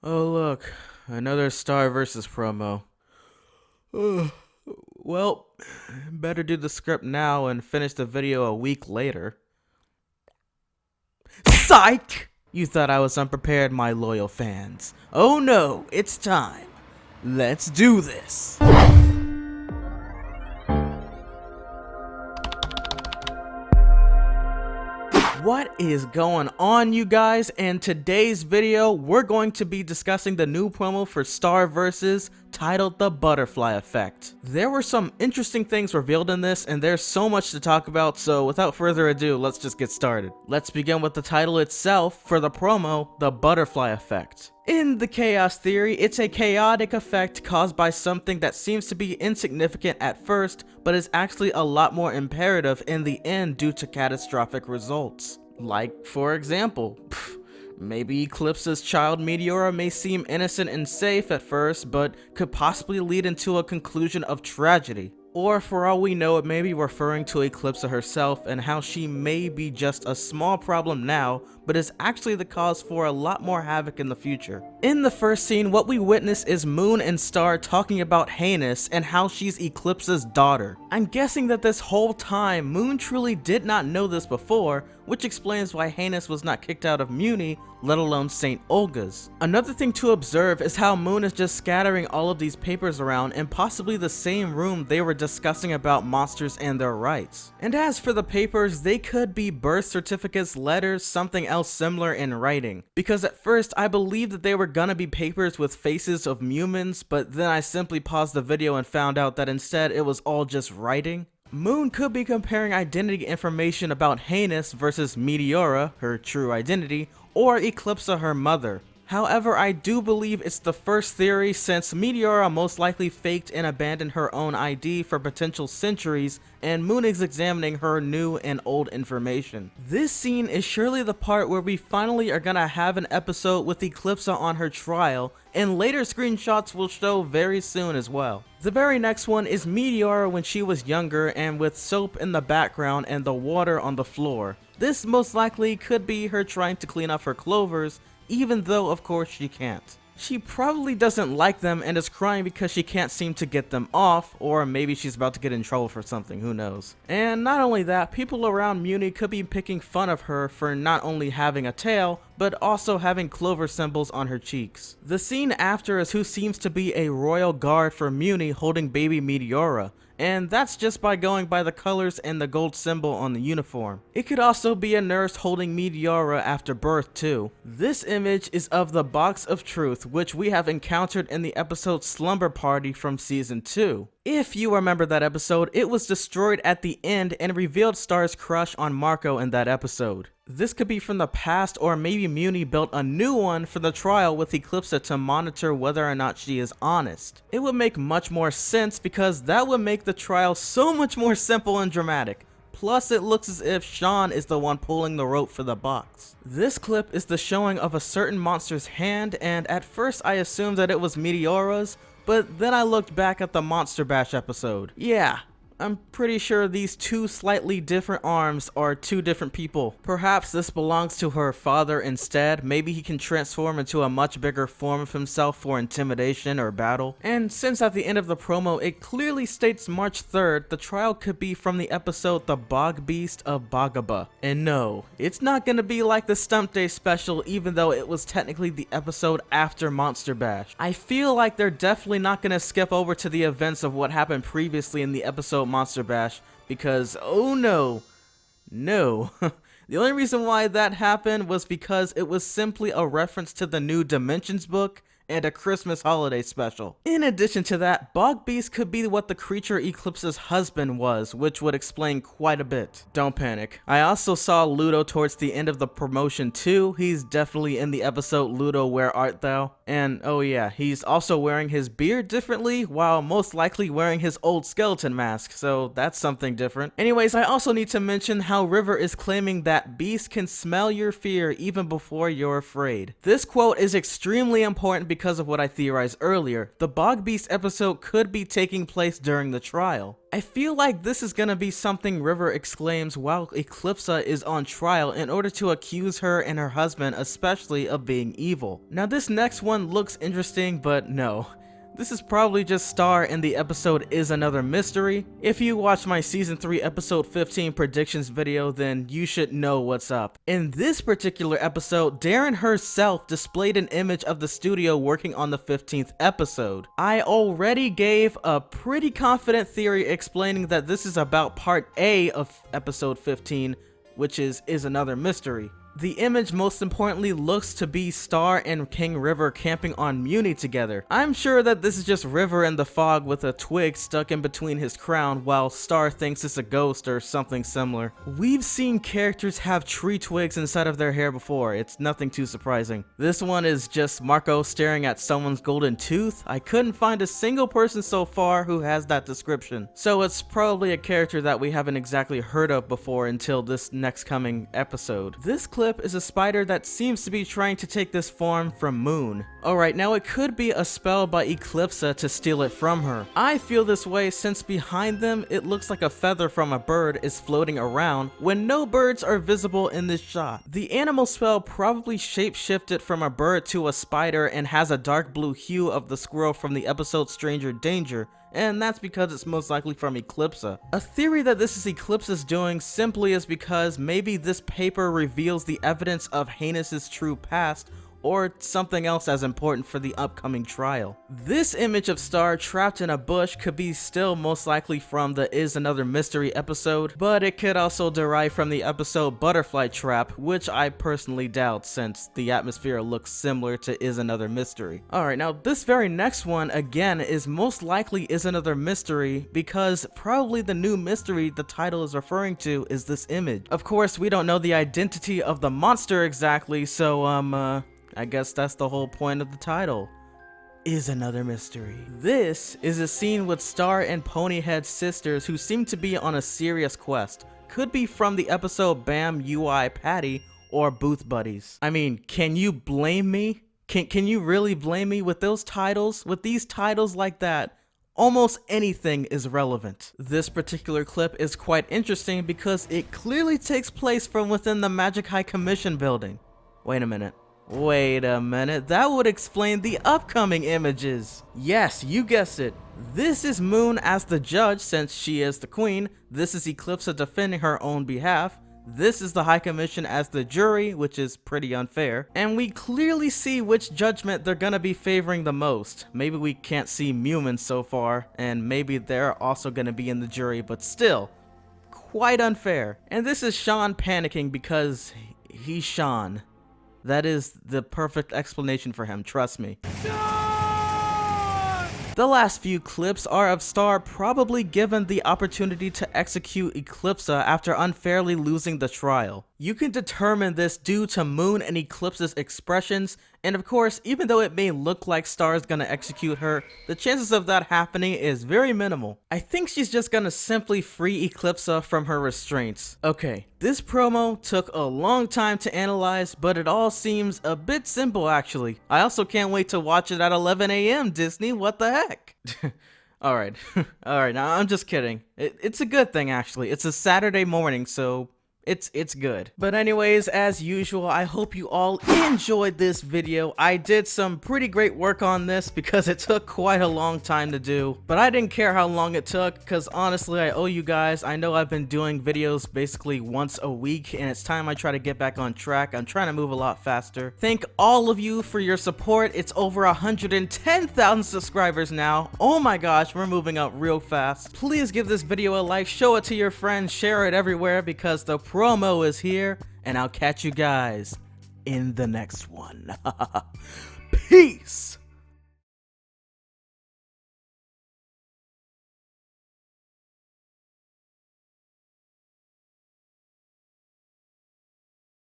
Oh look, another Star versus promo. Ugh. Well, better do the script now and finish the video a week later. Psych! You thought I was unprepared, my loyal fans. Oh no, it's time. Let's do this. What is going on, you guys? In today's video, we're going to be discussing the new promo for Star Vs. titled The Butterfly Effect. There were some interesting things revealed in this, and there's so much to talk about, so without further ado, let's just get started. Let's begin with the title itself for the promo, The Butterfly Effect. In the chaos theory, it's a chaotic effect caused by something that seems to be insignificant at first, but is actually a lot more imperative in the end due to catastrophic results. Like, for example, maybe Eclipse's child Meteora may seem innocent and safe at first, but could possibly lead into a conclusion of tragedy. Or for all we know, it may be referring to Eclipse herself and how she may be just a small problem now, but is actually the cause for a lot more havoc in the future. In the first scene, what we witness is Moon and Star talking about Hannes and how she's Eclipse's daughter. I'm guessing that this whole time, Moon truly did not know this before, which explains why Hannes was not kicked out of Muni, let alone St. Olga's. Another thing to observe is how Moon is just scattering all of these papers around in possibly the same room they were discussing about monsters and their rights. And as for the papers, they could be birth certificates, letters, something else similar in writing. Because at first I believed that they were gonna be papers with faces of humans, but then I simply paused the video and found out that instead it was all just writing. Moon could be comparing identity information about Hannes versus Meteora, her true identity, or Eclipse, her mother. However, I do believe it's the first theory since Meteora most likely faked and abandoned her own ID for potential centuries, and Moon is examining her new and old information. This scene is surely the part where we finally are gonna have an episode with Eclipse on her trial, and later screenshots will show very soon as well. The very next one is Meteora when she was younger and with soap in the background and the water on the floor. This most likely could be her trying to clean up her clovers, even though of course she can't. She probably doesn't like them and is crying because she can't seem to get them off, or maybe she's about to get in trouble for something, who knows. And not only that, people around Muni could be picking fun of her for not only having a tail, but also having clover symbols on her cheeks. The scene after is who seems to be a royal guard for Muni holding baby Meteora, and that's just by going by the colors and the gold symbol on the uniform. It could also be a nurse holding Meteora after birth too. This image is of the Box of Truth, which we have encountered in the episode Slumber Party from season 2. If you remember that episode, it was destroyed at the end and revealed Star's crush on Marco in that episode. This could be from the past, or maybe Muni built a new one for the trial with Eclipse to monitor whether or not she is honest. It would make much more sense because that would make the trial so much more simple and dramatic. Plus, it looks as if Sean is the one pulling the rope for the box. This clip is the showing of a certain monster's hand, and at first I assumed that it was Meteora's, but then I looked back at the Monster Bash episode. Yeah, I'm pretty sure these two slightly different arms are two different people. Perhaps this belongs to her father instead. Maybe he can transform into a much bigger form of himself for intimidation or battle. And since at the end of the promo it clearly states March 3rd, the trial could be from the episode The Bog Beast of Bogaba. And no, it's not gonna be like the Stump Day special, even though it was technically the episode after Monster Bash. I feel like they're definitely not gonna skip over to the events of what happened previously in the episode Monster Bash, because oh no, the only reason why that happened was because it was simply a reference to the New Dimensions book and a Christmas holiday special. In addition to that, Bog Beast could be what the creature Eclipse's husband was, which would explain quite a bit. Don't panic. I also saw Ludo towards the end of the promotion too. He's definitely in the episode Ludo Where Art Thou? And oh yeah, he's also wearing his beard differently while most likely wearing his old skeleton mask, so that's something different. Anyways, I also need to mention how River is claiming that Beast can smell your fear even before you're afraid. This quote is extremely important because of what I theorized earlier, the Bog Beast episode could be taking place during the trial. I feel like this is gonna be something River exclaims while Eclipsa is on trial in order to accuse her and her husband especially of being evil. Now this next one looks interesting, but no. This is probably just Star and the episode is another mystery. If you watch my season 3 episode 15 predictions video, then you should know what's up. In this particular episode, Darren herself displayed an image of the studio working on the 15th episode. I already gave a pretty confident theory explaining that this is about part A of episode 15, which is another mystery. The image most importantly looks to be Star and King River camping on Muni together. I'm sure that this is just River in the fog with a twig stuck in between his crown while Star thinks it's a ghost or something similar. We've seen characters have tree twigs inside of their hair before, it's nothing too surprising. This one is just Marco staring at someone's golden tooth. I couldn't find a single person so far who has that description. So it's probably a character that we haven't exactly heard of before until this next coming episode. This clip is a spider that seems to be trying to take this form from Moon. Alright, now it could be a spell by Eclipsa to steal it from her. I feel this way since behind them it looks like a feather from a bird is floating around when no birds are visible in this shot. The animal spell probably shapeshifted from a bird to a spider and has a dark blue hue of the squirrel from the episode Stranger Danger, and that's because it's most likely from Eclipsa. A theory that this is Eclipsa's doing simply is because maybe this paper reveals the evidence of Heinous' true past, or something else as important for the upcoming trial. This image of Star trapped in a bush could be still most likely from the Is Another Mystery episode, but it could also derive from the episode Butterfly Trap, which I personally doubt since the atmosphere looks similar to Is Another Mystery. Alright, now this very next one again is most likely Is Another Mystery because probably the new mystery the title is referring to is this image. Of course, we don't know the identity of the monster exactly, so I guess that's the whole point of the title. Is Another Mystery. This is a scene with Star and Ponyhead's sisters who seem to be on a serious quest. Could be from the episode Bam UI Patty or Booth Buddies. I mean, can you blame me? Can you really blame me with those titles? With these titles like that, almost anything is relevant. This particular clip is quite interesting because it clearly takes place from within the Magic High Commission building. Wait a minute, that would explain the upcoming images. Yes, you guessed it. This is Moon as the judge since she is the queen. This is Eclipsa defending her own behalf. This is the High Commission as the jury, which is pretty unfair. And we clearly see which judgment they're gonna be favoring the most. Maybe we can't see Mumin so far, and maybe they're also gonna be in the jury, but still, quite unfair. And this is Sean panicking because he's Sean. That is the perfect explanation for him, trust me. The last few clips are of Star probably given the opportunity to execute Eclipsa after unfairly losing the trial. You can determine this due to Moon and Eclipsa's expressions, and of course, even though it may look like Star is gonna execute her, the chances of that happening is very minimal. I think she's just gonna simply free Eclipsa from her restraints. Okay, this promo took a long time to analyze, but it all seems a bit simple actually. I also can't wait to watch it at 11 AM, Disney, what the heck? Alright, now I'm just kidding. It's a good thing actually, it's a Saturday morning, so it's good. But anyways, as usual, I hope you all enjoyed this video. I did some pretty great work on this because it took quite a long time to do, but I didn't care how long it took because honestly I owe you guys. I know I've been doing videos basically once a week and it's time I try to get back on track. I'm trying to move a lot faster. Thank all of you for your support. It's over 110,000 subscribers now. Oh my gosh, we're moving up real fast. Please give this video a like, show it to your friends, share it everywhere because the promo is here, and I'll catch you guys in the next one. Peace!